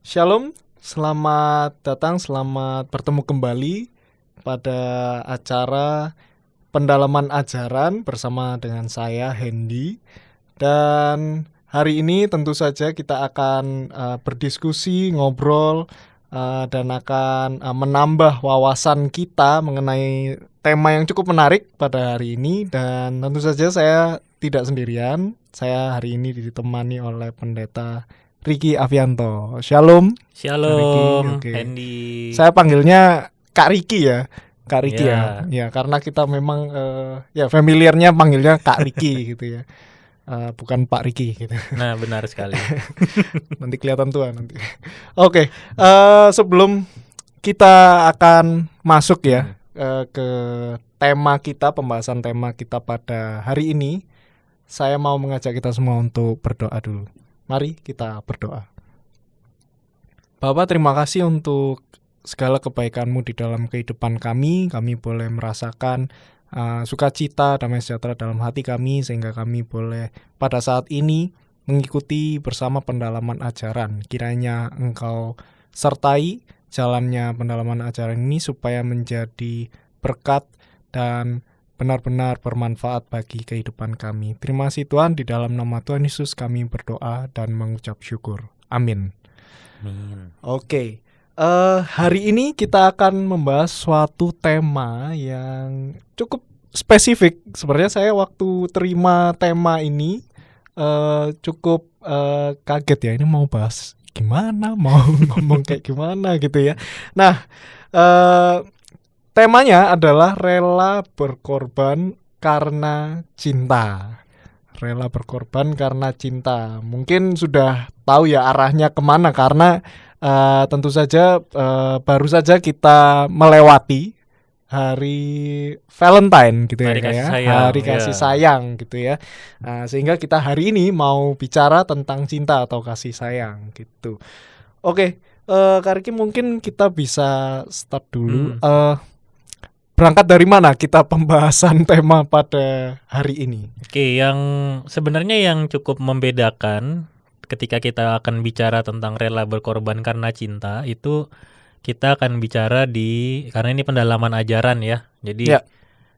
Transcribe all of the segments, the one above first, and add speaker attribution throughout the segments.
Speaker 1: Shalom, selamat datang, selamat bertemu kembali pada acara pendalaman ajaran bersama dengan saya, Hendy. Dan hari ini tentu saja kita akan berdiskusi, ngobrol, dan akan menambah wawasan kita mengenai tema yang cukup menarik pada hari ini. Dan tentu saja saya tidak sendirian, saya hari ini ditemani oleh pendeta Ricky Avianto. Shalom.
Speaker 2: Shalom,
Speaker 1: Ricky, oke.
Speaker 2: Hendy.
Speaker 1: Saya panggilnya Kak Ricky ya. Kak Ricky
Speaker 2: Ya.
Speaker 1: ya. Ya, karena kita memang ya familiarnya panggilnya Kak Ricky gitu ya. Bukan Pak Ricky gitu.
Speaker 2: Nah, benar sekali.
Speaker 1: Nanti kelihatan tua nanti. Oke, sebelum kita akan masuk ya ke tema kita, pembahasan tema kita pada hari ini, saya mau mengajak kita semua untuk berdoa dulu. Mari kita berdoa. Bapak, terima kasih untuk segala kebaikan-Mu di dalam kehidupan kami. Kami boleh merasakan sukacita, damai sejahtera dalam hati kami, sehingga kami boleh pada saat ini mengikuti bersama pendalaman ajaran. Kiranya Engkau sertai jalannya pendalaman ajaran ini supaya menjadi berkat dan benar-benar bermanfaat bagi kehidupan kami. Terima kasih Tuhan, di dalam nama Tuhan Yesus kami berdoa dan mengucap syukur. Amin.
Speaker 2: Amin.
Speaker 1: Oke, hari ini kita akan membahas suatu tema yang cukup spesifik. Sebenarnya saya waktu terima tema ini cukup kaget ya. Ini mau bahas gimana, mau ngomong kayak gimana gitu ya. Nah, temanya adalah rela berkorban karena cinta. Rela berkorban karena cinta. Mungkin sudah tahu ya arahnya kemana, karena tentu saja baru saja kita melewati hari Valentine gitu
Speaker 2: Hari
Speaker 1: ya,
Speaker 2: kasih
Speaker 1: kayak
Speaker 2: sayang,
Speaker 1: hari kasih sayang gitu ya. Sehingga kita hari ini mau bicara tentang cinta atau kasih sayang gitu. Oke, Kak Riki, mungkin kita bisa start dulu. Berangkat dari mana kita pembahasan tema pada hari ini?
Speaker 2: Oke, yang sebenarnya yang cukup membedakan ketika kita akan bicara tentang rela berkorban karena cinta, itu kita akan bicara karena ini pendalaman ajaran ya. Jadi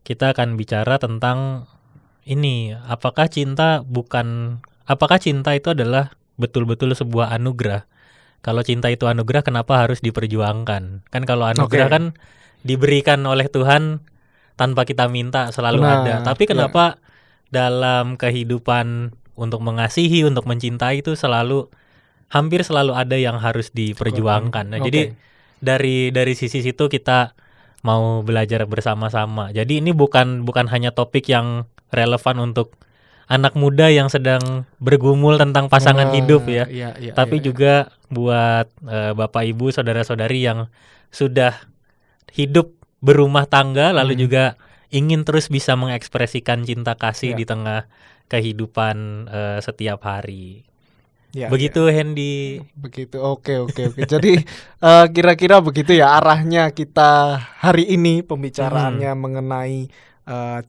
Speaker 2: kita akan bicara tentang ini, apakah cinta itu adalah betul-betul sebuah anugerah? Kalau cinta itu anugerah, kenapa harus diperjuangkan? Kan kalau anugerah kan diberikan oleh Tuhan tanpa kita minta, selalu ada. Tapi kenapa dalam kehidupan untuk mengasihi, untuk mencintai itu hampir selalu ada yang harus diperjuangkan. Nah, jadi dari sisi situ kita mau belajar bersama-sama. Jadi ini bukan hanya topik yang relevan untuk anak muda yang sedang bergumul tentang pasangan hidup ya. Tapi juga buat Bapak Ibu, saudara-saudari yang sudah hidup berumah tangga, lalu juga ingin terus bisa mengekspresikan cinta kasih di tengah kehidupan setiap hari. Begitu Hendy.
Speaker 1: Begitu, oke. Jadi kira-kira begitu ya arahnya kita hari ini pembicaraannya mengenai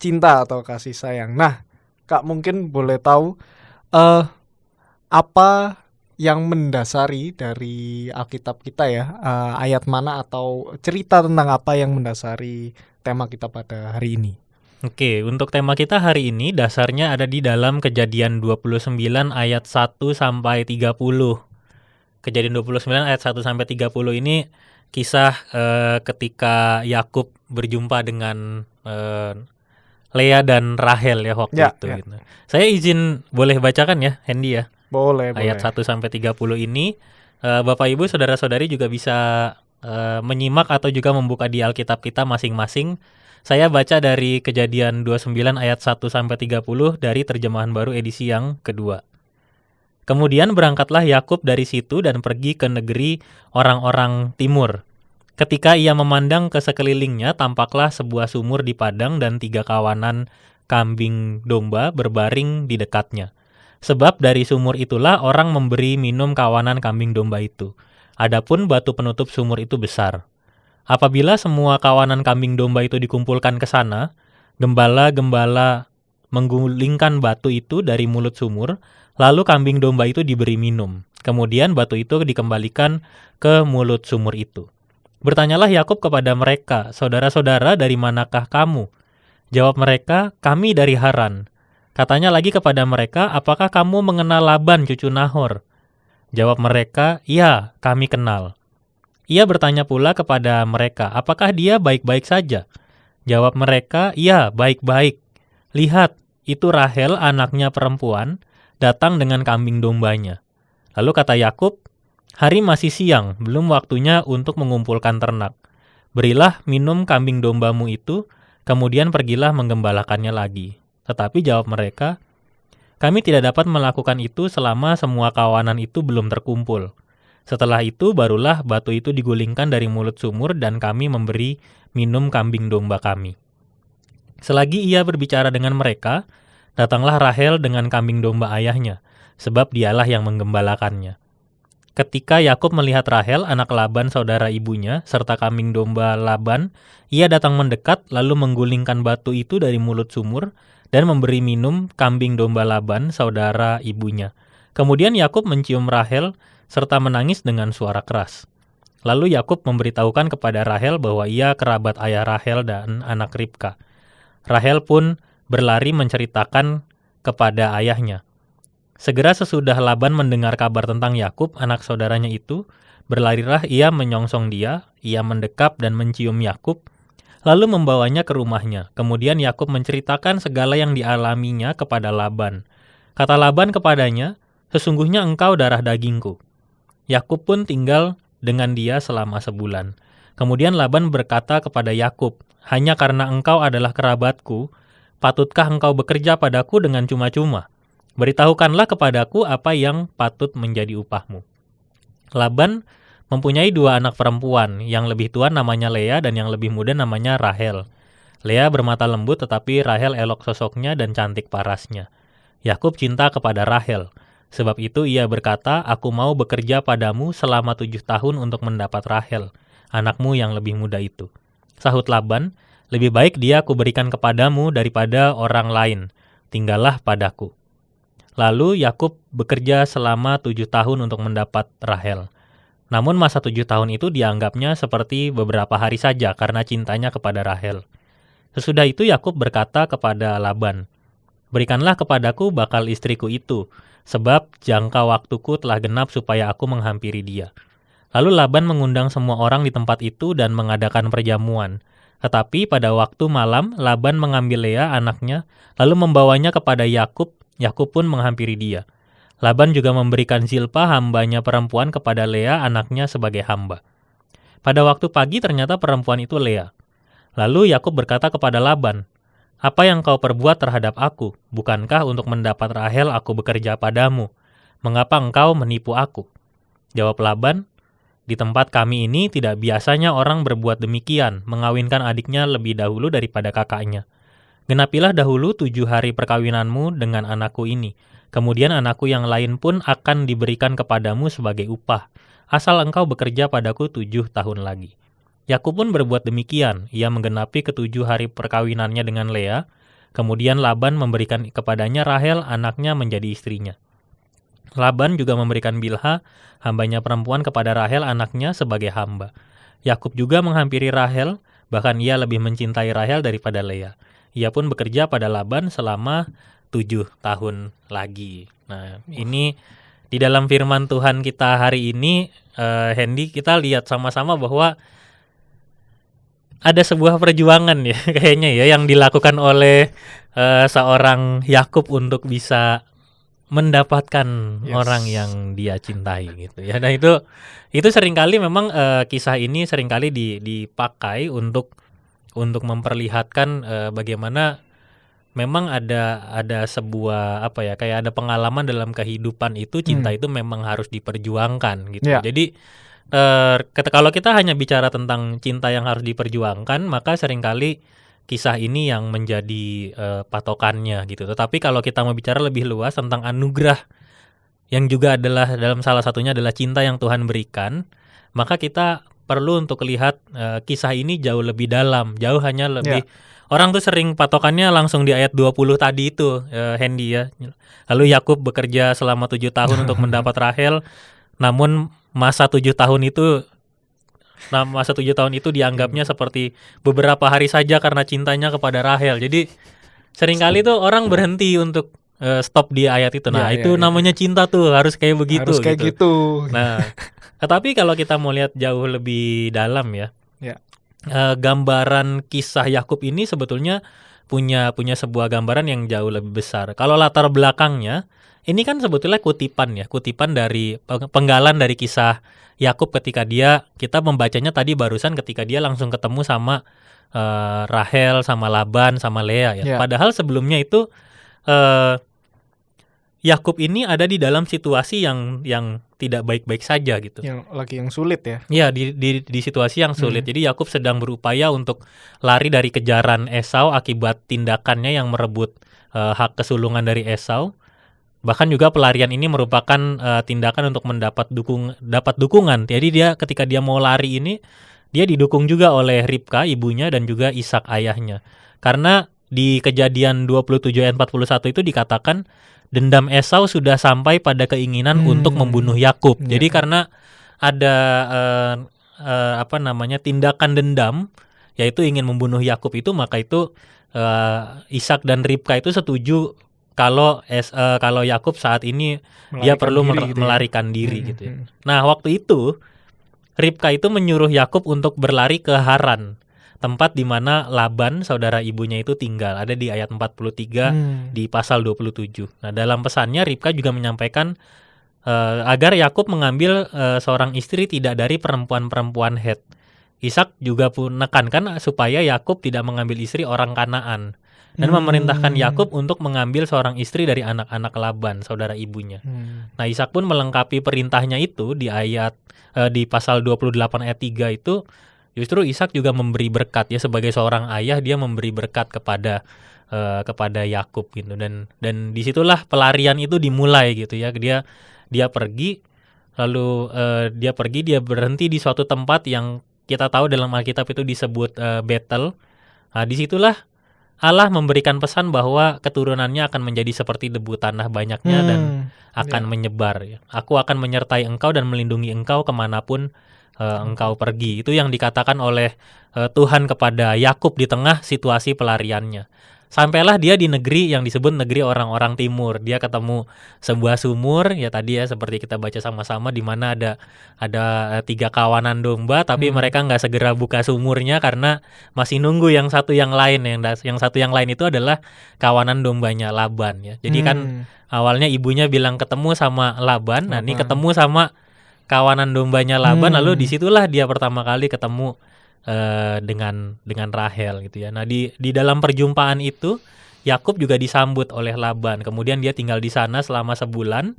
Speaker 1: cinta atau kasih sayang. Nah, Kak mungkin boleh tahu apa yang mendasari dari Alkitab kita ya, ayat mana atau cerita tentang apa yang mendasari tema kita pada hari ini?
Speaker 2: Oke, untuk tema kita hari ini dasarnya ada di dalam Kejadian 29 ayat 1 sampai 30. Kejadian 29 ayat 1 sampai 30 ini kisah ketika Yakub berjumpa dengan Lea dan Rahel ya waktu itu. Gitu. Saya izin boleh bacakan ya, Hendy ya.
Speaker 1: Boleh.
Speaker 2: Ayat 1 sampai 30 ini Bapak Ibu saudara-saudari juga bisa menyimak atau juga membuka di Alkitab kita masing-masing. Saya baca dari Kejadian 29 ayat 1 sampai 30 dari terjemahan baru edisi yang kedua. Kemudian berangkatlah Yakub dari situ dan pergi ke negeri orang-orang timur. Ketika ia memandang ke sekelilingnya, tampaklah sebuah sumur di padang dan 3 kawanan kambing domba berbaring di dekatnya. Sebab dari sumur itulah orang memberi minum kawanan kambing domba itu. Adapun batu penutup sumur itu besar. Apabila semua kawanan kambing domba itu dikumpulkan ke sana, gembala-gembala menggulingkan batu itu dari mulut sumur, lalu kambing domba itu diberi minum. Kemudian batu itu dikembalikan ke mulut sumur itu. Bertanyalah Yakub kepada mereka, "Saudara-saudara, dari manakah kamu?" Jawab mereka, "Kami dari Haran." Katanya lagi kepada mereka, "Apakah kamu mengenal Laban cucu Nahor?" Jawab mereka, "Ya, kami kenal." Ia bertanya pula kepada mereka, "Apakah dia baik-baik saja?" Jawab mereka, "Ya, baik-baik. Lihat, itu Rahel anaknya perempuan, datang dengan kambing dombanya." Lalu kata Yakub, "Hari masih siang, belum waktunya untuk mengumpulkan ternak. Berilah minum kambing dombamu itu, kemudian pergilah menggembalakannya lagi." Tetapi jawab mereka, "Kami tidak dapat melakukan itu selama semua kawanan itu belum terkumpul. Setelah itu barulah batu itu digulingkan dari mulut sumur dan kami memberi minum kambing domba kami." Selagi ia berbicara dengan mereka, datanglah Rahel dengan kambing domba ayahnya, sebab dialah yang menggembalakannya. Ketika Yakub melihat Rahel, anak Laban saudara ibunya, serta kambing domba Laban, ia datang mendekat lalu menggulingkan batu itu dari mulut sumur dan memberi minum kambing domba Laban saudara ibunya. Kemudian Yakub mencium Rahel serta menangis dengan suara keras. Lalu Yakub memberitahukan kepada Rahel bahwa ia kerabat ayah Rahel dan anak Ribka. Rahel pun berlari menceritakan kepada ayahnya. Segera sesudah Laban mendengar kabar tentang Yakub, anak saudaranya itu, berlarilah ia menyongsong dia, ia mendekap dan mencium Yakub, lalu membawanya ke rumahnya. Kemudian Yakub menceritakan segala yang dialaminya kepada Laban. Kata Laban kepadanya, "Sesungguhnya engkau darah dagingku." Yakub pun tinggal dengan dia selama sebulan. Kemudian Laban berkata kepada Yakub, "Hanya karena engkau adalah kerabatku, patutkah engkau bekerja padaku dengan cuma-cuma? Beritahukanlah kepadaku apa yang patut menjadi upahmu." Laban mempunyai 2 anak perempuan, yang lebih tua namanya Lea dan yang lebih muda namanya Rahel. Lea bermata lembut tetapi Rahel elok sosoknya dan cantik parasnya. Yakub cinta kepada Rahel. Sebab itu ia berkata, "Aku mau bekerja padamu selama 7 tahun untuk mendapat Rahel, anakmu yang lebih muda itu." Sahut Laban, "Lebih baik dia kuberikan kepadamu daripada orang lain. Tinggallah padaku." Lalu Yakub bekerja selama 7 tahun untuk mendapat Rahel. Namun masa 7 tahun itu dianggapnya seperti beberapa hari saja karena cintanya kepada Rahel. Sesudah itu Yakub berkata kepada Laban, "Berikanlah kepadaku bakal istriku itu, sebab jangka waktuku telah genap supaya aku menghampiri dia." Lalu Laban mengundang semua orang di tempat itu dan mengadakan perjamuan. Tetapi pada waktu malam, Laban mengambil Lea anaknya, lalu membawanya kepada Yakub. Yakub pun menghampiri dia. Laban juga memberikan Zilpa hambanya perempuan kepada Lea anaknya sebagai hamba. Pada waktu pagi ternyata perempuan itu Lea. Lalu Yakub berkata kepada Laban, "Apa yang kau perbuat terhadap aku? Bukankah untuk mendapat Rahel aku bekerja padamu? Mengapa engkau menipu aku?" Jawab Laban, "Di tempat kami ini tidak biasanya orang berbuat demikian, mengawinkan adiknya lebih dahulu daripada kakaknya. Genapilah dahulu 7 hari perkawinanmu dengan anakku ini. Kemudian anakku yang lain pun akan diberikan kepadamu sebagai upah, asal engkau bekerja padaku 7 tahun lagi." Yakub pun berbuat demikian. Ia menggenapi ke-7 hari perkawinannya dengan Lea. Kemudian Laban memberikan kepadanya Rahel anaknya menjadi istrinya. Laban juga memberikan Bilha, hambanya perempuan, kepada Rahel anaknya sebagai hamba. Yakub juga menghampiri Rahel, bahkan ia lebih mencintai Rahel daripada Lea. Ia pun bekerja pada Laban selama 7 tahun lagi. Nah, ini di dalam firman Tuhan kita hari ini, Hendy, kita lihat sama-sama bahwa ada sebuah perjuangan ya kayaknya ya yang dilakukan oleh seorang Yakub untuk bisa mendapatkan orang yang dia cintai gitu ya. Nah itu seringkali memang kisah ini seringkali dipakai untuk memperlihatkan bagaimana memang ada sebuah kayak ada pengalaman dalam kehidupan itu, cinta itu memang harus diperjuangkan gitu. Jadi kalau kita hanya bicara tentang cinta yang harus diperjuangkan, maka seringkali kisah ini yang menjadi patokannya gitu. Tetapi kalau kita mau bicara lebih luas tentang anugerah yang juga adalah dalam salah satunya adalah cinta yang Tuhan berikan, maka kita perlu untuk lihat kisah ini jauh lebih dalam, jauh hanya lebih orang tuh sering patokannya langsung di ayat 20 tadi itu, Hendy ya. Lalu Yakub bekerja selama 7 tahun untuk mendapat Rahel, namun masa 7 tahun itu dianggapnya seperti beberapa hari saja karena cintanya kepada Rahel. Jadi seringkali tuh orang berhenti untuk stop di ayat itu. Nah, itu namanya cinta tuh, harus kayak begitu.
Speaker 1: Harus kayak gitu.
Speaker 2: Nah, tetapi kalau kita mau lihat jauh lebih dalam ya, gambaran kisah Yakub ini sebetulnya punya sebuah gambaran yang jauh lebih besar. Kalau latar belakangnya, ini kan sebetulnya kutipan dari penggalan dari kisah Yakub ketika kita membacanya tadi barusan ketika dia langsung ketemu sama Rahel, sama Laban, sama Lea ya. Padahal sebelumnya itu Yakub ini ada di dalam situasi yang tidak baik-baik saja gitu.
Speaker 1: Yang sulit ya.
Speaker 2: Iya, di situasi yang sulit. Jadi Yakub sedang berupaya untuk lari dari kejaran Esau akibat tindakannya yang merebut hak kesulungan dari Esau. Bahkan juga pelarian ini merupakan tindakan untuk dapat dukungan. Jadi ketika dia mau lari ini, dia didukung juga oleh Ribka ibunya dan juga Ishak ayahnya. Karena di Kejadian 27 ayat 41 itu dikatakan dendam Esau sudah sampai pada keinginan untuk membunuh Yakub. Jadi karena ada tindakan dendam, yaitu ingin membunuh Yakub itu, maka itu Ishak dan Ribka itu setuju kalau Yakub saat ini dia perlu melarikan diri gitu ya. Nah, waktu itu Ribka itu menyuruh Yakub untuk berlari ke Haran, tempat di mana Laban, saudara ibunya itu tinggal. Ada di ayat 43 di pasal 27. Nah, dalam pesannya Ribka juga menyampaikan agar Yakub mengambil seorang istri tidak dari perempuan-perempuan Het. Ishak juga pun menekankan supaya Yakub tidak mengambil istri orang Kanaan dan memerintahkan Yakub untuk mengambil seorang istri dari anak-anak Laban, saudara ibunya. Nah, Ishak pun melengkapi perintahnya itu di di pasal 28 ayat 3 itu. Justru Ishak juga memberi berkat ya, sebagai seorang ayah dia memberi berkat kepada Yakub gitu, dan disitulah pelarian itu dimulai gitu ya. Dia pergi, lalu dia berhenti di suatu tempat yang kita tahu dalam Alkitab itu disebut Betel. Nah, disitulah Allah memberikan pesan bahwa keturunannya akan menjadi seperti debu tanah banyaknya dan akan menyebar ya. Aku akan menyertai engkau dan melindungi engkau kemanapun engkau pergi. Itu yang dikatakan oleh Tuhan kepada Yakub di tengah situasi pelariannya. Sampailah dia di negeri yang disebut negeri orang-orang timur. Dia ketemu sebuah sumur ya tadi ya, seperti kita baca sama-sama, di mana ada 3 kawanan domba, tapi mereka nggak segera buka sumurnya karena masih nunggu yang satu yang lain. Yang satu yang lain itu adalah kawanan dombanya Laban ya. Jadi kan awalnya ibunya bilang ketemu sama Laban. Nah, ini ketemu sama kawanan dombanya Laban, lalu disitulah dia pertama kali ketemu dengan Rahel gitu ya. Nah, di dalam perjumpaan itu Yakub juga disambut oleh Laban. Kemudian dia tinggal di sana selama sebulan.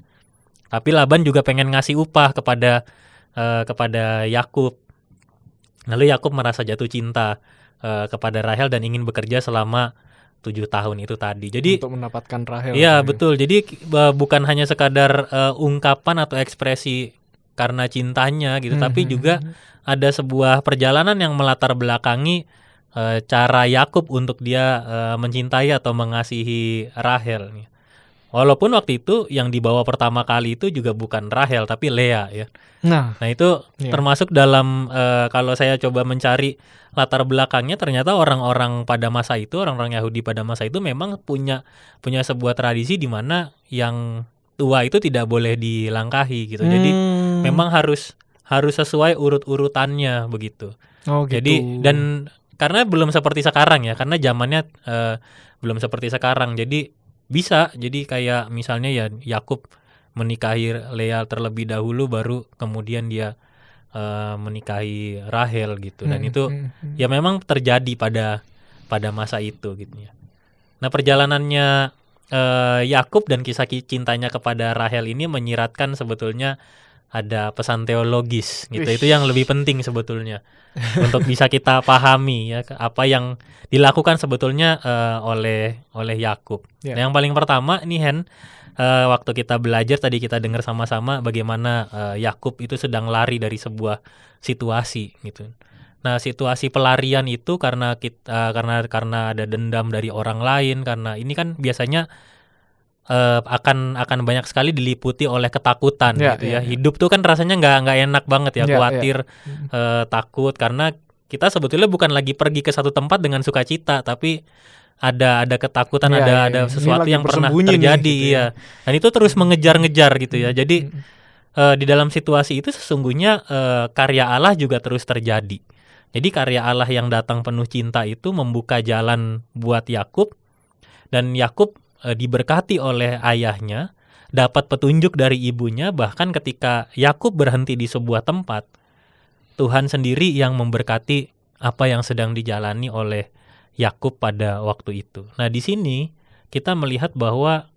Speaker 2: Tapi Laban juga pengen ngasih upah kepada Yakub. Lalu Yakub merasa jatuh cinta kepada Rahel dan ingin bekerja selama 7 tahun itu tadi. Jadi
Speaker 1: untuk mendapatkan Rahel.
Speaker 2: Iya, betul. Jadi bukan hanya sekadar ungkapan atau ekspresi karena cintanya gitu, tapi juga ada sebuah perjalanan yang melatar belakangi cara Yakub untuk dia mencintai atau mengasihi Rahel. Walaupun waktu itu yang dibawa pertama kali itu juga bukan Rahel tapi Lea ya. Nah itu termasuk dalam kalau saya coba mencari latar belakangnya, ternyata orang-orang pada masa itu, orang-orang Yahudi pada masa itu memang punya sebuah tradisi di mana yang tua itu tidak boleh dilangkahi gitu. Jadi memang harus sesuai urut-urutannya begitu. Oh, gitu. Jadi dan karena belum seperti sekarang ya, karena zamannya belum seperti sekarang. Jadi bisa jadi kayak misalnya ya Yakub menikahi Lea terlebih dahulu, baru kemudian dia menikahi Rahel gitu. Dan itu ya memang terjadi pada masa itu gitu ya. Nah, perjalanannya Yakub dan kisah cintanya kepada Rahel ini menyiratkan sebetulnya ada pesan teologis gitu.
Speaker 1: Wih.
Speaker 2: Itu yang lebih penting sebetulnya untuk bisa kita pahami ya apa yang dilakukan sebetulnya oleh Yakub.
Speaker 1: Ya.
Speaker 2: Nah, yang paling pertama nih waktu kita belajar tadi kita dengar sama-sama bagaimana Yakub itu sedang lari dari sebuah situasi gitu. Nah, situasi pelarian itu karena ada dendam dari orang lain, karena ini kan biasanya akan banyak sekali diliputi oleh ketakutan gitu ya. Hidup tuh kan rasanya nggak enak banget ya, khawatir, takut, karena kita sebetulnya bukan lagi pergi ke satu tempat dengan sukacita, tapi ada ketakutan, ada sesuatu yang pernah terjadi nih, gitu ya. Dan itu terus mengejar-ngejar gitu ya. Jadi di dalam situasi itu sesungguhnya karya Allah juga terus terjadi. Jadi karya Allah yang datang penuh cinta itu membuka jalan buat Yakub, dan Yakub diberkati oleh ayahnya, dapat petunjuk dari ibunya, bahkan ketika Yakub berhenti di sebuah tempat, Tuhan sendiri yang memberkati apa yang sedang dijalani oleh Yakub pada waktu itu. Nah, di sini kita melihat bahwa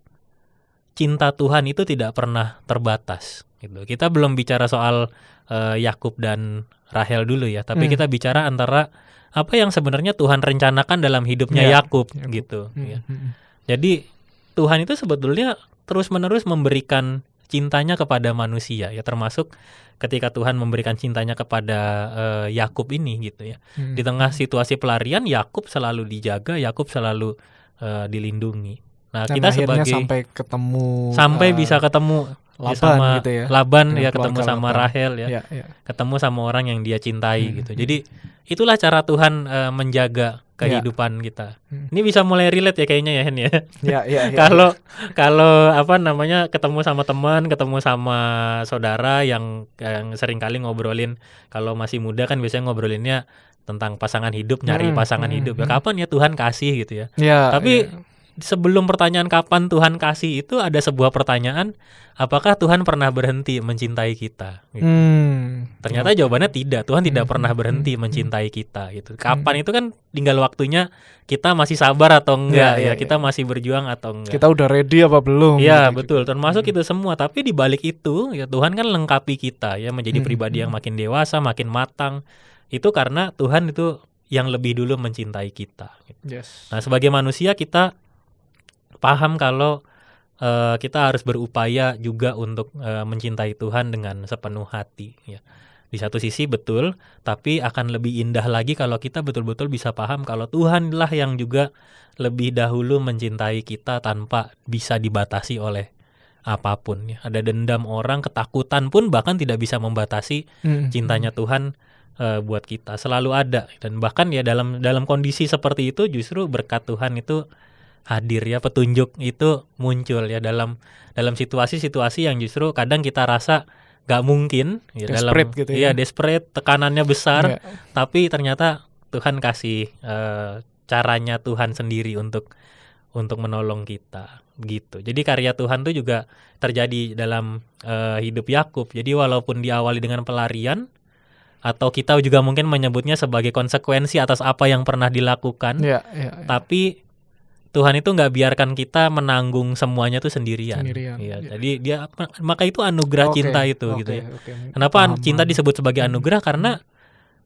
Speaker 2: cinta Tuhan itu tidak pernah terbatas gitu. Kita belum bicara soal Yakub dan Rahel dulu ya, tapi kita bicara antara apa yang sebenarnya Tuhan rencanakan dalam hidupnya Yakub gitu ya. Jadi Tuhan itu sebetulnya terus-menerus memberikan cintanya kepada manusia ya, termasuk ketika Tuhan memberikan cintanya kepada Yakub ini gitu ya. Di tengah situasi pelarian, Yakub selalu dijaga, Yakub selalu dilindungi. Nah,
Speaker 1: dan
Speaker 2: kita
Speaker 1: akhirnya
Speaker 2: sebagai
Speaker 1: sampai
Speaker 2: bisa ketemu
Speaker 1: Laban
Speaker 2: sama
Speaker 1: gitu ya.
Speaker 2: Laban
Speaker 1: Dengan
Speaker 2: ya, ketemu
Speaker 1: keluarga
Speaker 2: sama
Speaker 1: Laban.
Speaker 2: Rahel ya. Ketemu sama orang yang dia cintai gitu. Jadi itulah cara Tuhan menjaga kehidupan kita. Ini bisa mulai relate ya kayaknya ya, Hen ya. Kalau apa namanya, ketemu sama teman, ketemu sama saudara yang sering kali ngobrolin, kalau masih muda kan biasanya ngobrolinnya tentang pasangan hidup, nyari pasangan hidup. Ya kapan ya Tuhan kasih gitu ya. Tapi sebelum pertanyaan kapan Tuhan kasih itu ada sebuah pertanyaan, apakah Tuhan pernah berhenti mencintai kita? Gitu. Ternyata jawabannya tidak. Tuhan tidak pernah berhenti mencintai kita. Gitu. Kapan itu kan tinggal waktunya, kita masih sabar atau enggak ya, kita masih berjuang atau enggak.
Speaker 1: Kita udah ready apa belum?
Speaker 2: Iya betul. Termasuk itu semua. Tapi di balik itu ya Tuhan kan lengkapi kita ya menjadi pribadi yang makin dewasa, makin matang. Itu karena Tuhan itu yang lebih dulu mencintai kita. Gitu. Nah, sebagai manusia kita paham kalau kita harus berupaya juga untuk mencintai Tuhan dengan sepenuh hati ya. Di satu sisi betul, tapi akan lebih indah lagi kalau kita betul-betul bisa paham kalau Tuhanlah yang juga lebih dahulu mencintai kita tanpa bisa dibatasi oleh apapun ya. Ada dendam orang, ketakutan pun bahkan tidak bisa membatasi cintanya Tuhan buat kita. Selalu ada, dan bahkan ya dalam kondisi seperti itu justru berkat Tuhan itu hadir ya, petunjuk itu muncul ya dalam situasi-situasi yang justru kadang kita rasa gak mungkin ya,
Speaker 1: desperate gitu ya.
Speaker 2: Desperate, tekanannya besar, tapi ternyata Tuhan kasih caranya Tuhan sendiri untuk menolong kita gitu. Jadi karya Tuhan tuh juga terjadi dalam hidup Yakub. Jadi walaupun diawali dengan pelarian, atau kita juga mungkin menyebutnya sebagai konsekuensi atas apa yang pernah dilakukan, tapi Tuhan itu nggak biarkan kita menanggung semuanya tuh sendirian. Ya, jadi maka itu anugerah cinta itu gitu ya. Kenapa cinta disebut sebagai anugerah? Karena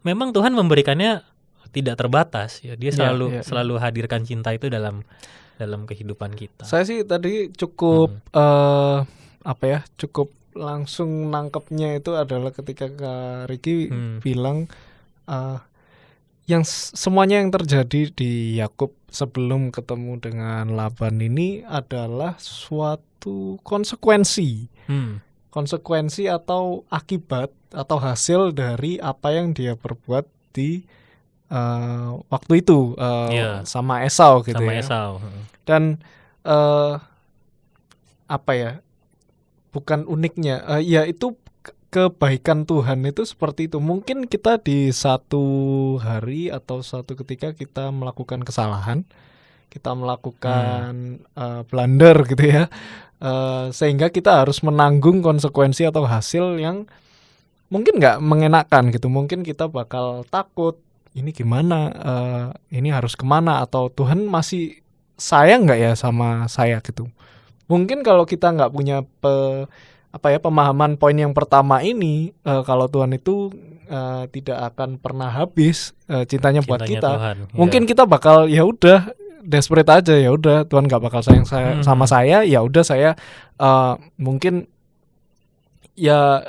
Speaker 2: memang Tuhan memberikannya tidak terbatas ya. Dia selalu hadirkan cinta itu dalam kehidupan kita.
Speaker 1: Saya sih tadi cukup cukup langsung nangkepnya itu adalah ketika Kak Riki bilang yang semuanya yang terjadi di Yakub sebelum ketemu dengan Laban ini adalah suatu konsekuensi atau akibat atau hasil dari apa yang dia perbuat di waktu itu sama Esau gitu ya. Dan bukan uniknya, itu kebaikan Tuhan itu seperti itu. Mungkin kita di satu hari atau suatu ketika kita melakukan kesalahan, kita melakukan blunder gitu ya, sehingga kita harus menanggung konsekuensi atau hasil yang mungkin nggak mengenakan gitu. Mungkin kita bakal takut, ini gimana, ini harus kemana, atau Tuhan masih sayang nggak ya sama saya gitu. Mungkin kalau kita nggak punya pemahaman poin yang pertama ini, kalau Tuhan itu tidak akan pernah habis cintanya buat
Speaker 2: Cintanya
Speaker 1: kita.
Speaker 2: Tuhan.
Speaker 1: Mungkin kita bakal ya udah desperate aja, ya udah Tuhan nggak bakal sayang sama saya, ya udah saya mungkin ya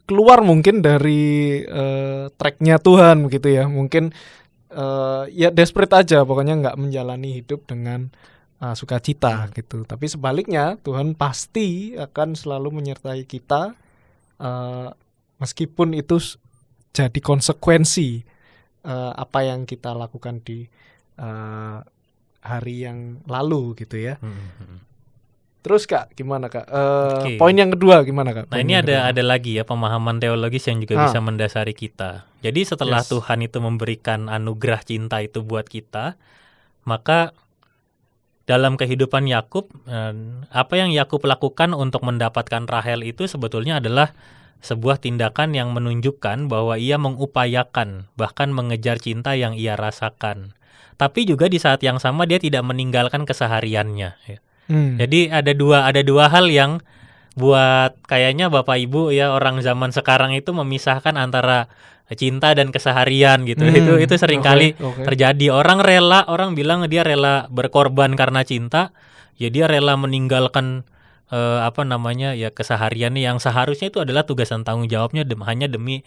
Speaker 1: keluar mungkin dari tracknya Tuhan gitu ya, mungkin ya desperate aja, pokoknya nggak menjalani hidup dengan sukacita gitu. Tapi sebaliknya Tuhan pasti akan selalu menyertai kita meskipun itu jadi konsekuensi apa yang kita lakukan di hari yang lalu gitu ya. Terus Kak, gimana Kak? Poin yang kedua gimana Kak?
Speaker 2: Nah, ini ada lagi ya pemahaman teologis yang juga bisa mendasari kita. Jadi setelah Tuhan itu memberikan anugerah cinta itu buat kita, maka dalam kehidupan Yakub, apa yang Yakub lakukan untuk mendapatkan Rahel itu sebetulnya adalah sebuah tindakan yang menunjukkan bahwa ia mengupayakan, bahkan mengejar cinta yang ia rasakan. Tapi juga di saat yang sama dia tidak meninggalkan kesehariannya. Ya. Jadi ada dua hal yang buat kayaknya Bapak Ibu ya orang zaman sekarang itu memisahkan antara cinta dan keseharian gitu. Itu seringkali terjadi. Orang bilang dia rela berkorban karena cinta, ya dia rela meninggalkan kesehariannya yang seharusnya itu adalah tugas dan tanggung jawabnya hanya demi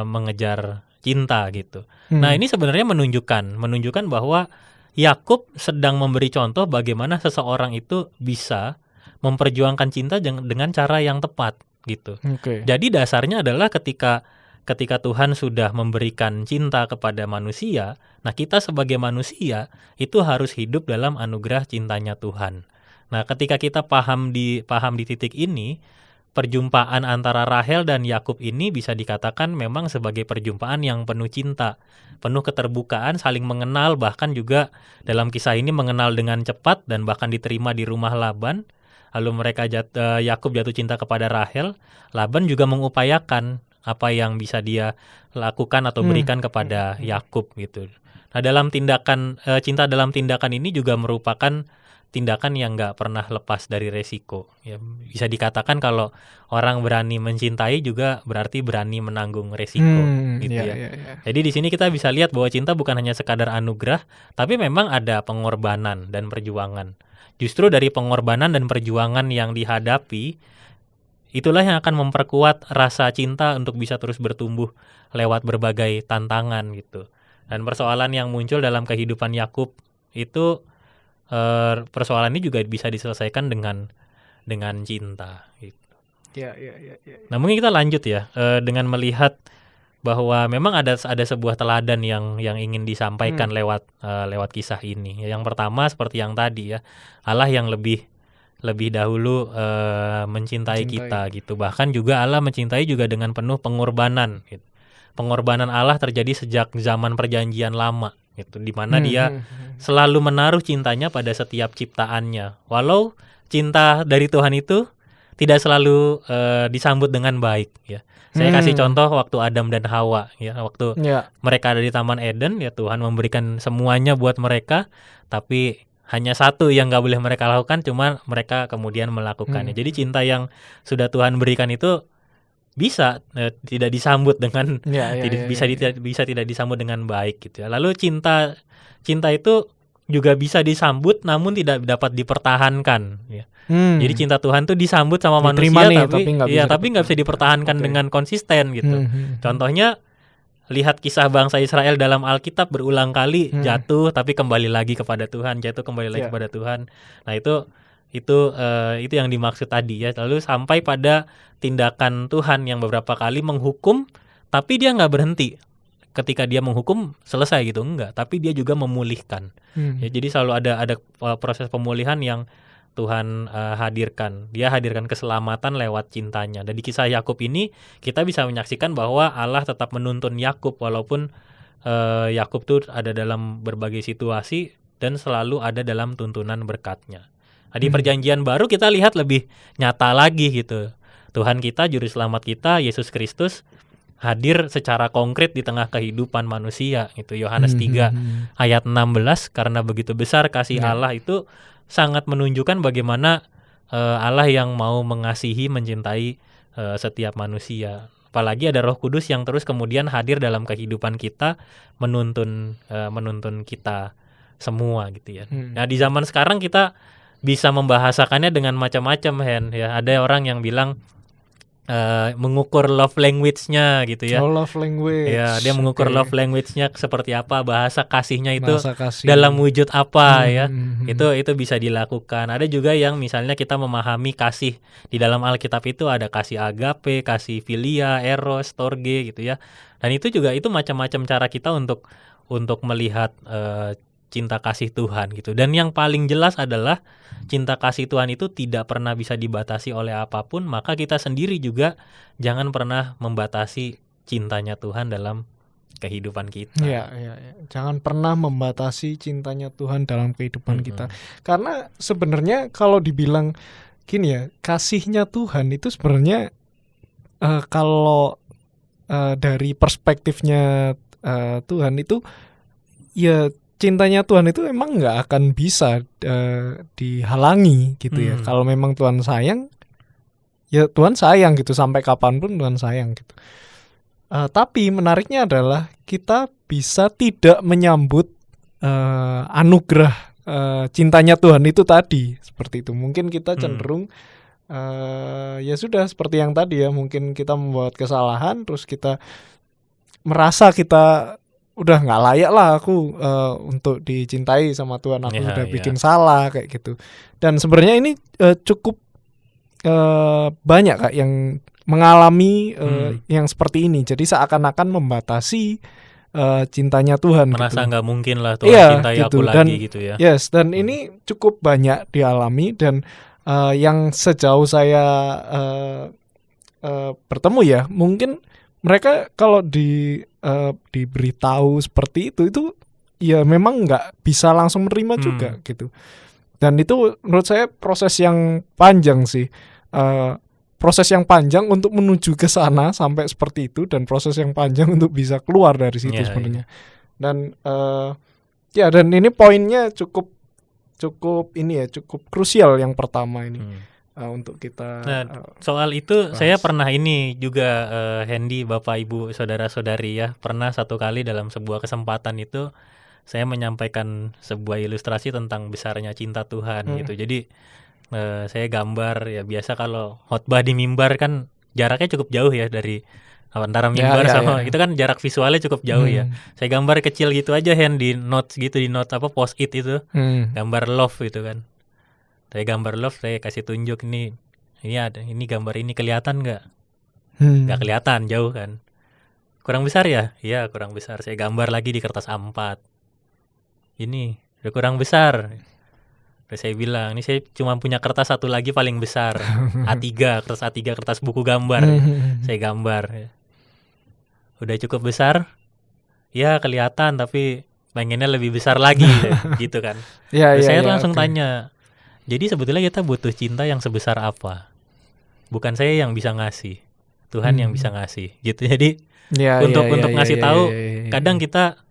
Speaker 2: mengejar cinta gitu. Nah, ini sebenarnya menunjukkan bahwa Yakub sedang memberi contoh bagaimana seseorang itu bisa memperjuangkan cinta dengan cara yang tepat gitu. Jadi dasarnya adalah ketika Tuhan sudah memberikan cinta kepada manusia, nah kita sebagai manusia itu harus hidup dalam anugerah cintanya Tuhan. Nah, ketika kita paham di titik ini, perjumpaan antara Rahel dan Yakub ini bisa dikatakan memang sebagai perjumpaan yang penuh cinta, penuh keterbukaan, saling mengenal, bahkan juga dalam kisah ini mengenal dengan cepat dan bahkan diterima di rumah Laban. Lalu Yakub jatuh cinta kepada Rahel, Laban juga mengupayakan apa yang bisa dia lakukan atau berikan kepada Yakub gitu. Nah, dalam cinta dalam tindakan ini juga merupakan tindakan yang nggak pernah lepas dari resiko. Ya, bisa dikatakan kalau orang berani mencintai juga berarti berani menanggung resiko, gitu ya. Jadi di sini kita bisa lihat bahwa cinta bukan hanya sekadar anugerah, tapi memang ada pengorbanan dan perjuangan. Justru dari pengorbanan dan perjuangan yang dihadapi, itulah yang akan memperkuat rasa cinta untuk bisa terus bertumbuh lewat berbagai tantangan gitu. Dan persoalan yang muncul dalam kehidupan Yakub itu persoalan ini juga bisa diselesaikan dengan cinta gitu.
Speaker 1: Ya.
Speaker 2: Nah, mungkin kita lanjut ya dengan melihat bahwa memang ada sebuah teladan yang ingin disampaikan lewat kisah ini. Yang pertama seperti yang tadi ya, Allah yang lebih dahulu mencintai kita gitu. Bahkan juga Allah mencintai juga dengan penuh pengorbanan gitu. Pengorbanan Allah terjadi sejak zaman perjanjian lama gitu, di mana dia selalu menaruh cintanya pada setiap ciptaannya. Walau cinta dari Tuhan itu tidak selalu disambut dengan baik ya. Saya kasih contoh waktu Adam dan Hawa ya, waktu mereka ada di Taman Eden ya, Tuhan memberikan semuanya buat mereka, tapi hanya satu yang nggak boleh mereka lakukan, cuma mereka kemudian melakukannya. Jadi cinta yang sudah Tuhan berikan itu bisa tidak disambut dengan bisa tidak disambut dengan baik gitu ya. Lalu cinta itu juga bisa disambut namun tidak dapat dipertahankan ya. Jadi cinta Tuhan tuh disambut sama manusia tapi nggak bisa dipertahankan dengan konsisten gitu. Contohnya lihat kisah bangsa Israel dalam Alkitab, berulang kali jatuh tapi kembali lagi kepada Tuhan, jatuh kembali lagi kepada Tuhan. Nah, itu yang dimaksud tadi ya. Lalu sampai pada tindakan Tuhan yang beberapa kali menghukum, tapi dia nggak berhenti. Ketika dia menghukum selesai gitu, enggak, tapi dia juga memulihkan. Ya, jadi selalu ada proses pemulihan yang Tuhan hadirkan. Dia hadirkan keselamatan lewat cintanya. Dan di kisah Yakub ini kita bisa menyaksikan bahwa Allah tetap menuntun Yakub walaupun Yakub tuh ada dalam berbagai situasi dan selalu ada dalam tuntunan berkat-Nya. Nah, di perjanjian baru kita lihat lebih nyata lagi gitu. Tuhan kita, juru selamat kita, Yesus Kristus hadir secara konkret di tengah kehidupan manusia gitu. Yohanes 3 ayat 16, karena begitu besar kasih Allah itu sangat menunjukkan bagaimana Allah yang mau mengasihi, mencintai setiap manusia. Apalagi ada Roh Kudus yang terus kemudian hadir dalam kehidupan kita, menuntun kita semua gitu ya. Nah, di zaman sekarang kita bisa membahasakannya dengan macam-macam, Hen, ya. Ada orang yang bilang mengukur love language-nya gitu ya.
Speaker 1: Love language.
Speaker 2: Ya, dia mengukur love language-nya seperti apa, bahasa kasihnya itu
Speaker 1: Bahasa kasih.
Speaker 2: dalam wujud apa ya. Itu bisa dilakukan. Ada juga yang misalnya kita memahami kasih di dalam Alkitab itu ada kasih agape, kasih philia, eros, storge gitu ya. Dan itu juga itu macam-macam cara kita untuk melihat cinta kasih Tuhan gitu. Dan yang paling jelas adalah cinta kasih Tuhan itu tidak pernah bisa dibatasi oleh apapun, maka kita sendiri juga jangan pernah membatasi cintanya Tuhan dalam kehidupan kita.
Speaker 1: Ya. Jangan pernah membatasi cintanya Tuhan dalam kehidupan kita. Karena sebenarnya kalau dibilang gini ya, kasihnya Tuhan itu sebenarnya kalau dari perspektifnya Tuhan itu ya, cintanya Tuhan itu emang nggak akan bisa dihalangi gitu ya. Kalau memang Tuhan sayang, ya Tuhan sayang gitu, sampai kapanpun Tuhan sayang gitu. Tapi menariknya adalah kita bisa tidak menyambut anugerah cintanya Tuhan itu tadi, seperti itu. Mungkin kita cenderung ya sudah seperti yang tadi ya, mungkin kita membuat kesalahan, terus kita merasa kita udah nggak layak lah aku untuk dicintai sama Tuhan, aku udah bikin salah kayak gitu. Dan sebenarnya ini cukup banyak Kak yang mengalami yang seperti ini. Jadi seakan-akan membatasi cintanya Tuhan.
Speaker 2: Merasa nggak
Speaker 1: gitu.
Speaker 2: mungkin lah Tuhan cintai aku lagi gitu ya.
Speaker 1: Yes, dan ini cukup banyak dialami, dan yang sejauh saya bertemu ya, mungkin mereka kalau diberitahu seperti itu ya memang nggak bisa langsung menerima juga gitu. Dan itu menurut saya proses yang panjang sih, proses yang panjang untuk menuju ke sana sampai seperti itu, dan proses yang panjang untuk bisa keluar dari situ sebenarnya. Dan dan ini poinnya cukup ini ya, cukup krusial yang pertama ini. Untuk kita
Speaker 2: soal itu bahas. Saya pernah ini juga Hendy, Bapak Ibu, saudara-saudari ya, pernah satu kali dalam sebuah kesempatan itu saya menyampaikan sebuah ilustrasi tentang besarnya cinta Tuhan gitu. Jadi saya gambar ya, biasa kalau khotbah di mimbar kan jaraknya cukup jauh ya dari antara mimbar sama itu kan jarak visualnya cukup jauh ya. Saya gambar kecil gitu aja di notes gitu, di note post-it itu gambar love gitu kan. Saya gambar love, saya kasih tunjuk ini ada, ini gambar ini kelihatan nggak? Nggak kelihatan, jauh kan? Kurang besar ya? Iya, kurang besar. Saya gambar lagi di kertas A4. Ini udah kurang besar. Terus saya bilang, ini saya cuma punya kertas satu lagi paling besar, A3, kertas A3, kertas buku gambar. Saya gambar. Udah cukup besar? Ya kelihatan, tapi pengennya lebih besar lagi, gitu kan? Saya langsung tanya. Jadi sebetulnya kita butuh cinta yang sebesar apa? Bukan saya yang bisa ngasih, Tuhan yang bisa ngasih, gitu. Jadi untuk ngasih tahu, kadang kita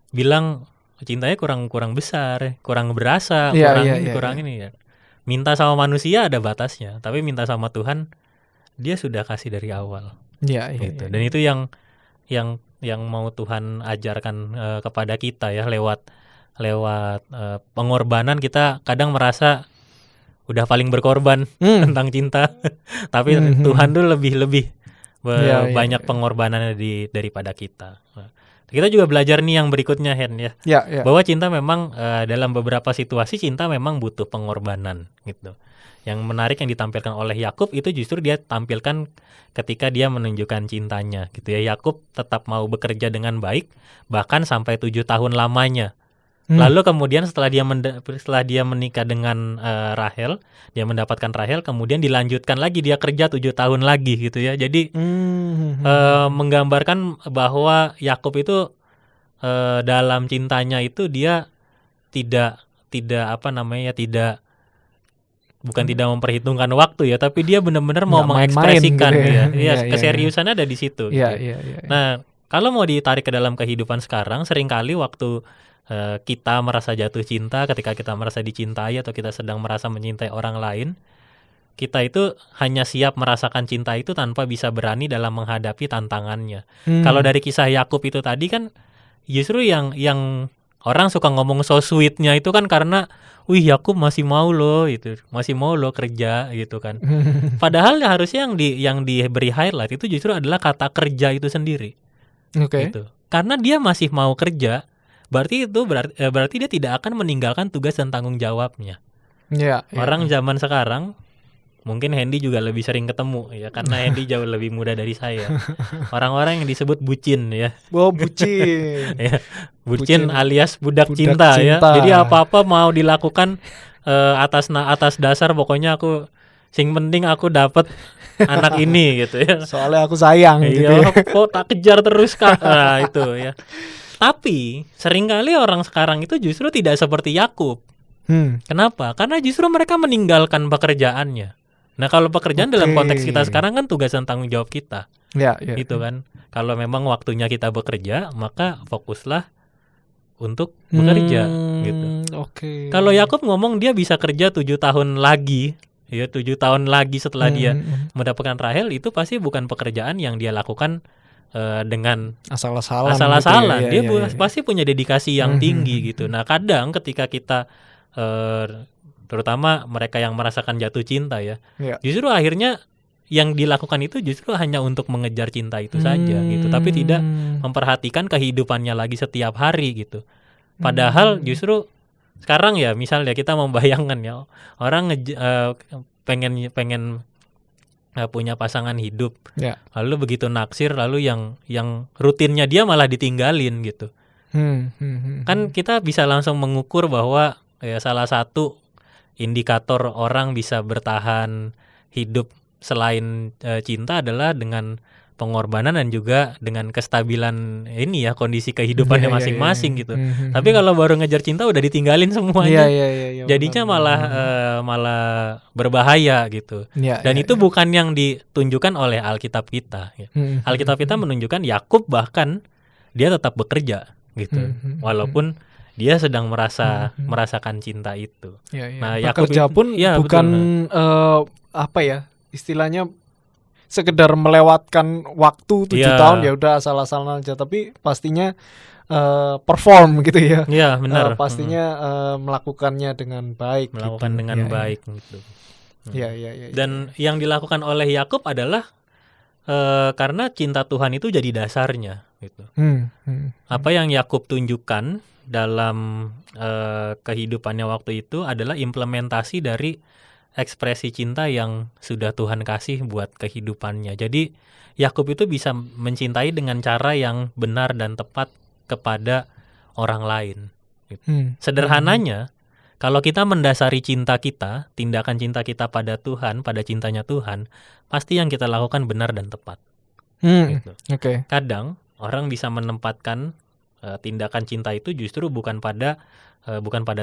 Speaker 2: bilang cintanya kurang besar, kurang berasa, kurang ini ya. Minta sama manusia ada batasnya, tapi minta sama Tuhan, Dia sudah kasih dari awal. Gitu. Dan itu yang mau Tuhan ajarkan kepada kita ya, lewat pengorbanan. Kita kadang merasa udah paling berkorban tentang cinta, tapi Tuhan tuh lebih banyak pengorbanannya daripada kita. Kita juga belajar nih yang berikutnya, Hen ya, bahwa cinta memang dalam beberapa situasi cinta memang butuh pengorbanan gitu. Yang menarik yang ditampilkan oleh Yakub itu justru dia tampilkan ketika dia menunjukkan cintanya gitu ya. Yakub tetap mau bekerja dengan baik bahkan sampai 7 tahun lamanya. Lalu kemudian setelah dia menikah dengan Rahel, dia mendapatkan Rahel, kemudian dilanjutkan lagi dia kerja 7 tahun lagi gitu ya. Jadi menggambarkan bahwa Yakub itu dalam cintanya itu dia tidak memperhitungkan waktu ya, tapi dia benar-benar mau mengekspresikan gitu ya. Keseriusannya ada di situ. Nah, kalau mau ditarik ke dalam kehidupan sekarang, seringkali waktu kita merasa jatuh cinta, ketika kita merasa dicintai atau kita sedang merasa mencintai orang lain, kita itu hanya siap merasakan cinta itu tanpa bisa berani dalam menghadapi tantangannya. Kalau dari kisah Yakub itu tadi kan justru yang orang suka ngomong so sweetnya itu kan karena wih Yakub masih mau loh itu, masih mau loh kerja gitu kan. Padahal harusnya yang diberi highlight itu justru adalah kata kerja itu sendiri.
Speaker 1: Oke.
Speaker 2: Gitu. Karena dia masih mau kerja, berarti dia tidak akan meninggalkan tugas dan tanggung jawabnya.
Speaker 1: Ya,
Speaker 2: Orang zaman sekarang mungkin Hendy juga lebih sering ketemu ya, karena Hendy jauh lebih muda dari saya. Orang-orang yang disebut bucin ya.
Speaker 1: Oh, bucin.
Speaker 2: Ya, bucin alias budak
Speaker 1: Budak
Speaker 2: cinta ya.
Speaker 1: cinta.
Speaker 2: Jadi apa-apa mau dilakukan atas dasar pokoknya aku sing penting aku dapat anak ini gitu ya.
Speaker 1: Soalnya aku sayang gitu ya.
Speaker 2: Iya, kok tak kejar terus Kak. Nah, itu ya. Tapi seringkali orang sekarang itu justru tidak seperti Yakub. Kenapa? Karena justru mereka meninggalkan pekerjaannya. Nah, kalau pekerjaan dalam konteks kita sekarang kan tugas dan tanggung jawab kita.
Speaker 1: Ya.
Speaker 2: Gitu kan. Kalau memang waktunya kita bekerja, maka fokuslah untuk bekerja gitu.
Speaker 1: Oke.
Speaker 2: Kalau Yakub ngomong dia bisa kerja 7 tahun lagi, ya 7 tahun lagi setelah dia mendapatkan Rahel, itu pasti bukan pekerjaan yang dia lakukan dengan
Speaker 1: asal-asalan.
Speaker 2: Asal-asalan.
Speaker 1: Gitu ya.
Speaker 2: Dia pasti punya dedikasi yang tinggi gitu. Nah, kadang ketika kita terutama mereka yang merasakan jatuh cinta ya, justru akhirnya yang dilakukan itu justru hanya untuk mengejar cinta itu saja gitu, tapi tidak memperhatikan kehidupannya lagi setiap hari gitu. Padahal justru sekarang ya misalnya kita membayangkan ya orang pengen punya pasangan hidup, lalu begitu naksir, lalu yang rutinnya dia malah ditinggalin gitu. Kan kita bisa langsung mengukur bahwa ya salah satu indikator orang bisa bertahan hidup selain cinta adalah dengan pengorbanan dan juga dengan kestabilan ini ya kondisi kehidupannya masing-masing gitu. Tapi kalau baru ngejar cinta udah ditinggalin semuanya, jadinya malah berbahaya gitu. Dan itu bukan yang ditunjukkan oleh Alkitab kita. Ya. Alkitab kita menunjukkan Yakub bahkan dia tetap bekerja gitu, walaupun dia sedang merasakan cinta itu.
Speaker 1: Nah, bekerja pun bukan apa ya istilahnya sekedar melewatkan waktu 7 tahun ya udah asal-asalan aja, tapi pastinya perform gitu ya.
Speaker 2: Iya benar.
Speaker 1: Pastinya melakukannya dengan baik.
Speaker 2: Melakukan
Speaker 1: gitu.
Speaker 2: dengan baik gitu.
Speaker 1: Iya.
Speaker 2: Dan yang dilakukan oleh Yakub adalah karena cinta Tuhan itu jadi dasarnya gitu. Apa yang Yakub tunjukkan dalam kehidupannya waktu itu adalah implementasi dari ekspresi cinta yang sudah Tuhan kasih buat kehidupannya. Jadi Yakub itu bisa mencintai dengan cara yang benar dan tepat kepada orang lain. Sederhananya, kalau kita mendasari cinta kita, tindakan cinta kita pada Tuhan, pada cintanya Tuhan, pasti yang kita lakukan benar dan tepat. Gitu. Kadang orang bisa menempatkan tindakan cinta itu justru bukan pada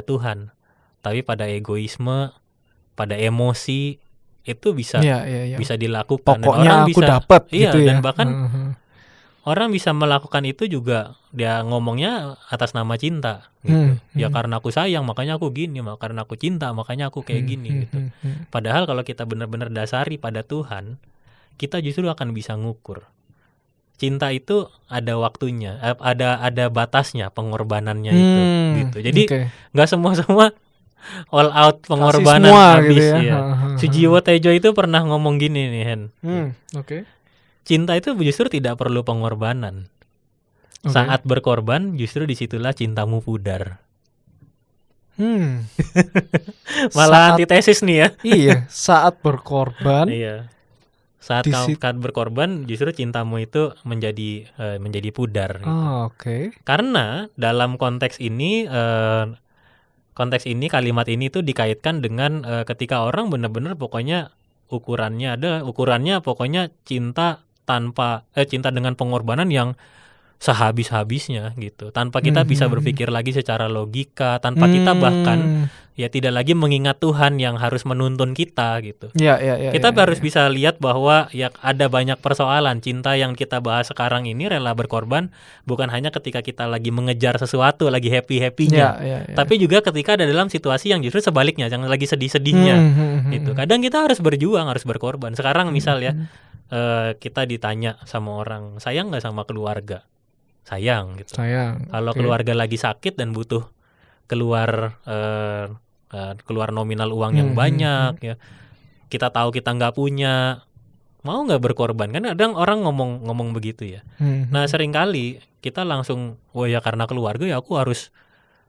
Speaker 2: Tuhan, tapi pada egoisme, pada emosi, itu bisa dilakukan.
Speaker 1: Pokoknya
Speaker 2: dan orang
Speaker 1: aku dapat gitu ya.
Speaker 2: Dan bahkan orang bisa melakukan itu juga dia ngomongnya atas nama cinta gitu. Ya karena aku sayang makanya aku gini, karena aku cinta makanya aku kayak gini gitu. Padahal kalau kita benar-benar dasari pada Tuhan, kita justru akan bisa ngukur. Cinta itu ada waktunya, ada batasnya pengorbanannya itu gitu. Jadi nggak semua all out pengorbanan habis gitu ya. Sujiwo Tejo itu pernah ngomong gini nih Hen. Cinta itu justru tidak perlu pengorbanan. Saat berkorban justru disitulah cintamu pudar. Malah antitesis nih ya.
Speaker 1: Iya, saat berkorban.
Speaker 2: Iya. Saat kamu berkorban justru cintamu itu menjadi pudar gitu. Karena dalam konteks ini kalimat ini tuh dikaitkan dengan ketika orang benar-benar pokoknya ukurannya pokoknya cinta dengan pengorbanan yang sehabis-habisnya gitu. Tanpa kita bisa berpikir lagi secara logika, tanpa kita bahkan ya tidak lagi mengingat Tuhan yang harus menuntun kita gitu.
Speaker 1: Ya,
Speaker 2: Kita harus bisa lihat bahwa ya ada banyak persoalan. Cinta yang kita bahas sekarang ini, rela berkorban, bukan hanya ketika kita lagi mengejar sesuatu, lagi happy-happynya, tapi juga ketika ada dalam situasi yang justru sebaliknya, yang lagi sedih-sedihnya gitu. Kadang kita harus berjuang, harus berkorban. Sekarang misal ya, kita ditanya sama orang, sayang nggak sama keluarga? Sayang gitu.
Speaker 1: Sayang.
Speaker 2: Kalau keluarga lagi sakit dan butuh keluar nominal uang yang banyak, ya kita tahu kita nggak punya, mau nggak berkorban? Kan kadang orang ngomong begitu ya. Nah seringkali kita langsung, oh ya karena keluarga ya aku harus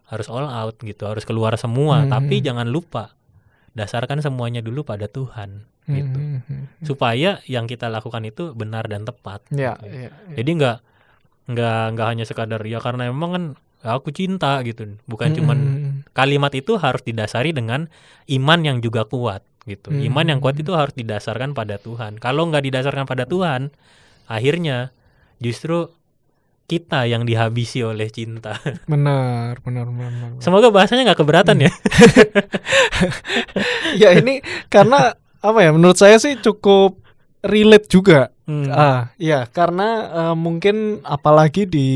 Speaker 2: all out gitu, harus keluar semua. Tapi jangan lupa dasarkan semuanya dulu pada Tuhan gitu, supaya yang kita lakukan itu benar dan tepat. Jadi nggak hanya sekadar ya karena emang kan aku cinta gitu, bukan cuman kalimat itu harus didasari dengan iman yang juga kuat gitu. Iman yang kuat itu harus didasarkan pada Tuhan. Kalau nggak didasarkan pada Tuhan, akhirnya justru kita yang dihabisi oleh cinta.
Speaker 1: Benar.
Speaker 2: Semoga bahasanya nggak keberatan ya.
Speaker 1: Ya ini karena apa ya? Menurut saya sih cukup relate juga. Ya karena mungkin apalagi di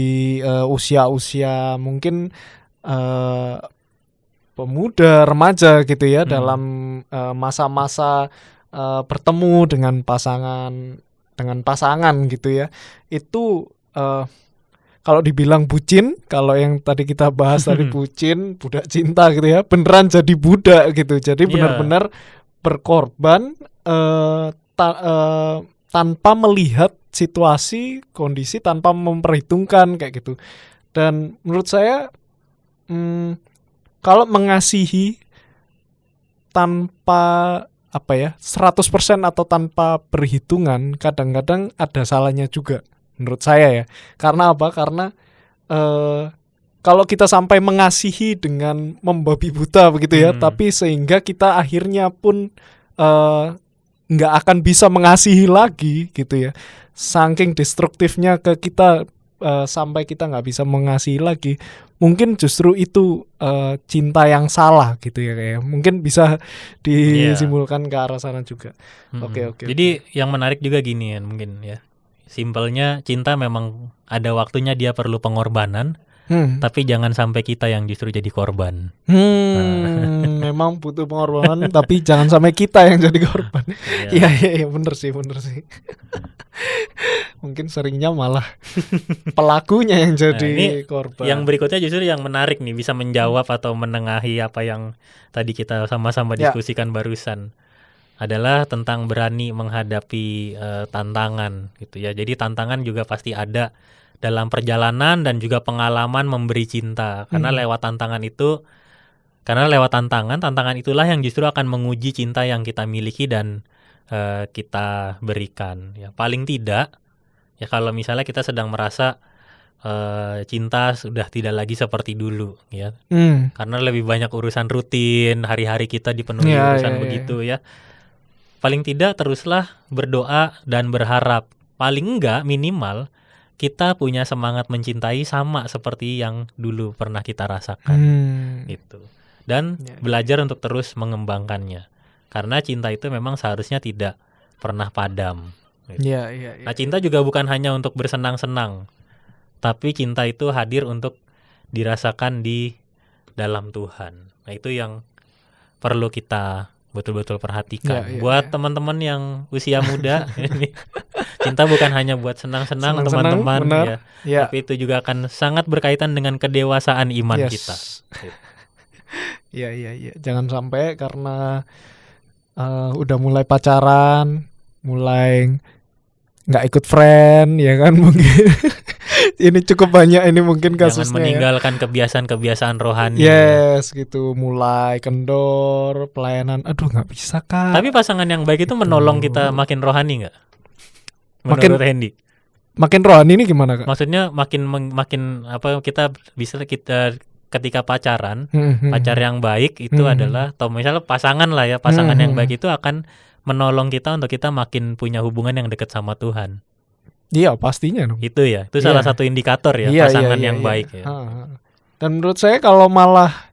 Speaker 1: usia-usia mungkin pemuda, remaja gitu ya, dalam masa-masa bertemu dengan pasangan gitu ya. Itu kalau dibilang bucin, kalau yang tadi kita bahas tadi bucin, budak cinta gitu ya, beneran jadi budak gitu. Jadi benar-benar berkorban tanpa melihat situasi, kondisi, tanpa memperhitungkan kayak gitu. Dan menurut saya kalau mengasihi tanpa 100% atau tanpa perhitungan, kadang-kadang ada salahnya juga menurut saya ya. Karena apa? Karena kalau kita sampai mengasihi dengan membabi buta begitu ya, tapi sehingga kita akhirnya pun nggak akan bisa mengasihi lagi gitu ya, saking destruktifnya ke kita, sampai kita nggak bisa mengasihi lagi. Mungkin justru itu cinta yang salah gitu ya, kayak mungkin bisa disimpulkan ke arah sana juga. Oke.
Speaker 2: Jadi yang menarik juga gini ya, mungkin ya, simpelnya cinta memang ada waktunya dia perlu pengorbanan, tapi jangan sampai kita yang justru jadi korban.
Speaker 1: Memang butuh pengorbanan, tapi jangan sampai kita yang jadi korban. Iya, bener sih. Mungkin seringnya malah pelakunya yang jadi korban.
Speaker 2: Yang berikutnya justru yang menarik nih, bisa menjawab atau menengahi apa yang tadi kita sama-sama diskusikan barusan. Adalah tentang berani menghadapi tantangan gitu ya. Jadi tantangan juga pasti ada dalam perjalanan dan juga pengalaman memberi cinta. Karena lewat tantangan itulah yang justru akan menguji cinta yang kita miliki dan kita berikan. Ya, paling tidak ya kalau misalnya kita sedang merasa cinta sudah tidak lagi seperti dulu ya. Karena lebih banyak urusan rutin, hari-hari kita dipenuhi urusan begitu ya. Paling tidak teruslah berdoa dan berharap. Paling enggak minimal kita punya semangat mencintai sama seperti yang dulu pernah kita rasakan gitu. Dan belajar untuk terus mengembangkannya. Karena cinta itu memang seharusnya tidak pernah padam. Gitu. Nah, cinta juga bukan hanya untuk bersenang-senang. Tapi cinta itu hadir untuk dirasakan di dalam Tuhan. Nah, itu yang perlu kita betul-betul perhatikan. Buat teman-teman yang usia muda, ini cinta bukan hanya buat senang-senang teman-teman ya, tapi itu juga akan sangat berkaitan dengan kedewasaan iman kita.
Speaker 1: Iya. Jangan sampai karena udah mulai pacaran, mulai nggak ikut friend, ya kan mungkin. Ini cukup banyak ini mungkin kasusnya.
Speaker 2: Jangan meninggalkan kebiasaan-kebiasaan rohani.
Speaker 1: Gitu, mulai kendor, pelayanan. Aduh, nggak bisa Kak.
Speaker 2: Tapi pasangan yang baik itu menolong kita makin rohani nggak? Menurut Hendy.
Speaker 1: Makin rohani ini gimana Kak?
Speaker 2: Maksudnya makin apa, kita ketika pacaran, pacar yang baik itu adalah, atau misalnya pasangan lah ya, pasangan yang baik itu akan menolong kita untuk kita makin punya hubungan yang dekat sama Tuhan.
Speaker 1: Iya, pastinya dong.
Speaker 2: Itu ya, itu
Speaker 1: Iya.
Speaker 2: salah satu indikator ya
Speaker 1: Iya,
Speaker 2: pasangan
Speaker 1: iya,
Speaker 2: yang
Speaker 1: iya.
Speaker 2: baik ya.
Speaker 1: Dan menurut saya kalau malah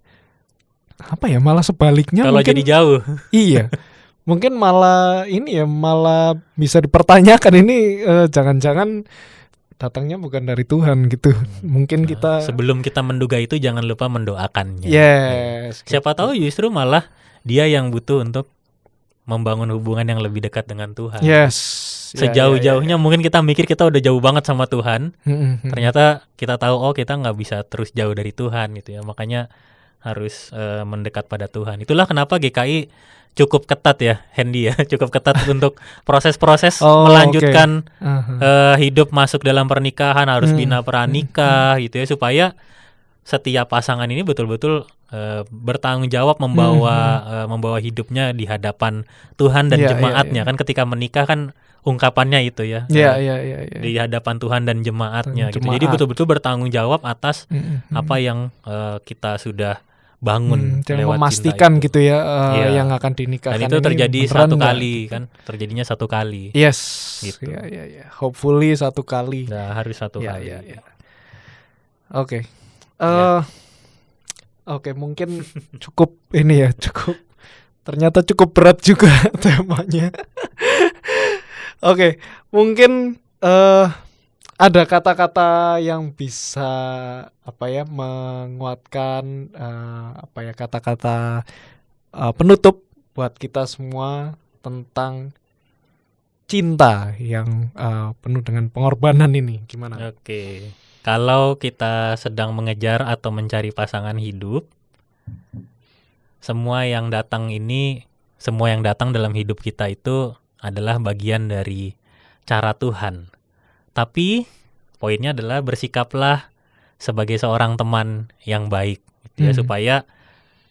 Speaker 1: malah sebaliknya
Speaker 2: Kalau
Speaker 1: mungkin
Speaker 2: jadi jauh,
Speaker 1: iya. Mungkin malah ini ya, malah bisa dipertanyakan ini jangan-jangan datangnya bukan dari Tuhan gitu. Mungkin kita
Speaker 2: sebelum kita menduga itu jangan lupa mendoakannya.
Speaker 1: yes.
Speaker 2: Siapa
Speaker 1: gitu.
Speaker 2: tahu justru malah dia yang butuh untuk membangun hubungan yang lebih dekat dengan Tuhan.
Speaker 1: Yes.
Speaker 2: Sejauh-jauhnya mungkin kita mikir kita udah jauh banget sama Tuhan.
Speaker 1: Mm-mm.
Speaker 2: Ternyata kita tahu kita nggak bisa terus jauh dari Tuhan gitu ya. Makanya harus mendekat pada Tuhan. Itulah kenapa GKI cukup ketat ya, Hendy ya, cukup ketat untuk proses-proses melanjutkan hidup masuk dalam pernikahan, harus bina pranikah gitu ya, supaya setiap pasangan ini betul-betul bertanggung jawab membawa hidupnya di hadapan Tuhan dan jemaatnya. Kan ketika menikah kan ungkapannya itu ya, di hadapan Tuhan dan jemaatnya gitu. Jadi betul-betul bertanggung jawab atas apa yang kita sudah bangun lewat
Speaker 1: memastikan
Speaker 2: cinta itu.
Speaker 1: gitu ya, yang akan dinikahkan.
Speaker 2: Dan itu terjadi satu kali kan, terjadinya satu kali.
Speaker 1: Yes.
Speaker 2: Gitu.
Speaker 1: Ya. Hopefully satu kali.
Speaker 2: Nah, harus satu kali.
Speaker 1: Oke. Oke, mungkin cukup ini ya, cukup. Ternyata cukup berat juga temanya. Oke, mungkin ada kata-kata yang bisa menguatkan kata-kata penutup buat kita semua tentang cinta yang penuh dengan pengorbanan ini. Gimana?
Speaker 2: Oke. Kalau kita sedang mengejar atau mencari pasangan hidup, semua yang datang dalam hidup kita itu adalah bagian dari cara Tuhan. Tapi poinnya adalah bersikaplah sebagai seorang teman yang baik gitu ya, supaya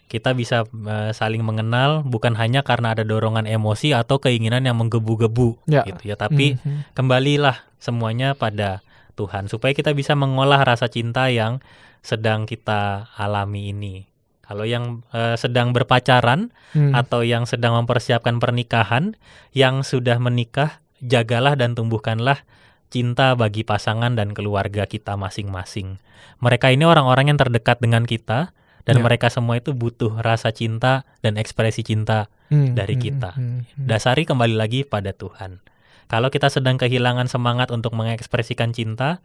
Speaker 2: kita bisa saling mengenal bukan hanya karena ada dorongan emosi atau keinginan yang menggebu-gebu gitu ya, tapi kembalilah semuanya pada Tuhan supaya kita bisa mengolah rasa cinta yang sedang kita alami ini. Kalau yang sedang berpacaran atau yang sedang mempersiapkan pernikahan, yang sudah menikah, jagalah dan tumbuhkanlah cinta bagi pasangan dan keluarga kita masing-masing. Mereka ini orang-orang yang terdekat dengan kita, dan mereka semua itu butuh rasa cinta dan ekspresi cinta dari kita. Dasari kembali lagi pada Tuhan. Kalau kita sedang kehilangan semangat untuk mengekspresikan cinta,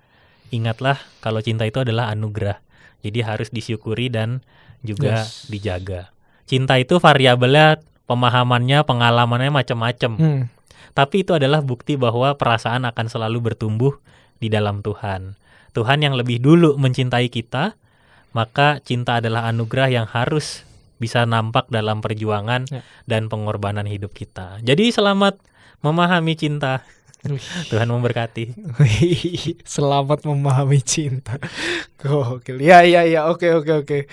Speaker 2: ingatlah kalau cinta itu adalah anugerah. Jadi harus disyukuri dan juga dijaga. Cinta itu variabelnya, pemahamannya, pengalamannya macam-macam. Tapi itu adalah bukti bahwa perasaan akan selalu bertumbuh di dalam Tuhan. Tuhan yang lebih dulu mencintai kita, maka cinta adalah anugerah yang harus bisa nampak dalam perjuangan dan pengorbanan hidup kita. Jadi selamat memahami cinta. Tuhan memberkati.
Speaker 1: Selamat memahami cinta. Gokil. Ya, oke.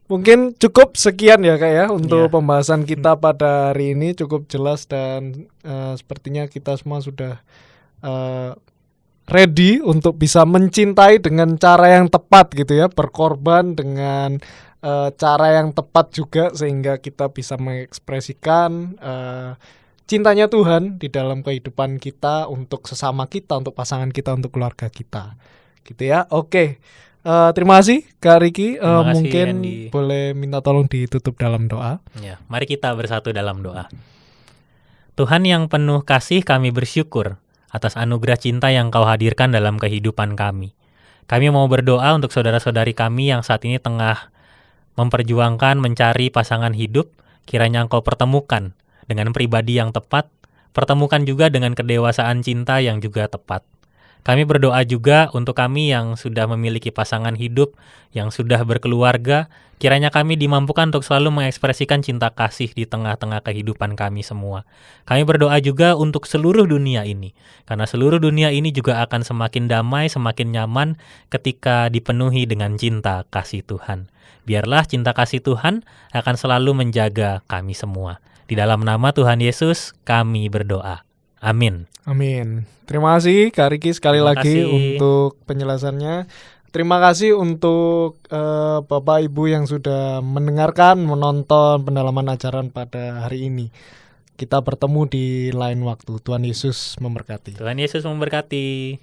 Speaker 1: Mungkin cukup sekian ya Kak ya untuk pembahasan kita pada hari ini, cukup jelas dan sepertinya kita semua sudah ready untuk bisa mencintai dengan cara yang tepat gitu ya, berkorban dengan cara yang tepat juga sehingga kita bisa mengekspresikan cintanya Tuhan di dalam kehidupan kita, untuk sesama kita, untuk pasangan kita, untuk keluarga kita gitu ya. Oke. Terima kasih Kak Riki. Mungkin
Speaker 2: Hendy.
Speaker 1: boleh minta tolong ditutup dalam doa.
Speaker 2: Ya, mari kita bersatu dalam doa. Tuhan yang penuh kasih, kami bersyukur atas anugerah cinta yang Kau hadirkan dalam kehidupan kami. Kami mau berdoa untuk saudara-saudari kami yang saat ini tengah memperjuangkan mencari pasangan hidup. Kiranya Engkau pertemukan dengan pribadi yang tepat, pertemukan juga dengan kedewasaan cinta yang juga tepat. Kami berdoa juga untuk kami yang sudah memiliki pasangan hidup, yang sudah berkeluarga, kiranya kami dimampukan untuk selalu mengekspresikan cinta kasih di tengah-tengah kehidupan kami semua. Kami berdoa juga untuk seluruh dunia ini, karena seluruh dunia ini juga akan semakin damai, semakin nyaman ketika dipenuhi dengan cinta kasih Tuhan. Biarlah cinta kasih Tuhan akan selalu menjaga kami semua. Di dalam nama Tuhan Yesus kami berdoa. Amin.
Speaker 1: Amin. Terima kasih Kak Riki sekali lagi untuk penjelasannya. Terima kasih untuk Bapak Ibu yang sudah mendengarkan, menonton pendalaman ajaran pada hari ini. Kita bertemu di lain waktu. Tuhan Yesus memberkati.
Speaker 2: Tuhan Yesus memberkati.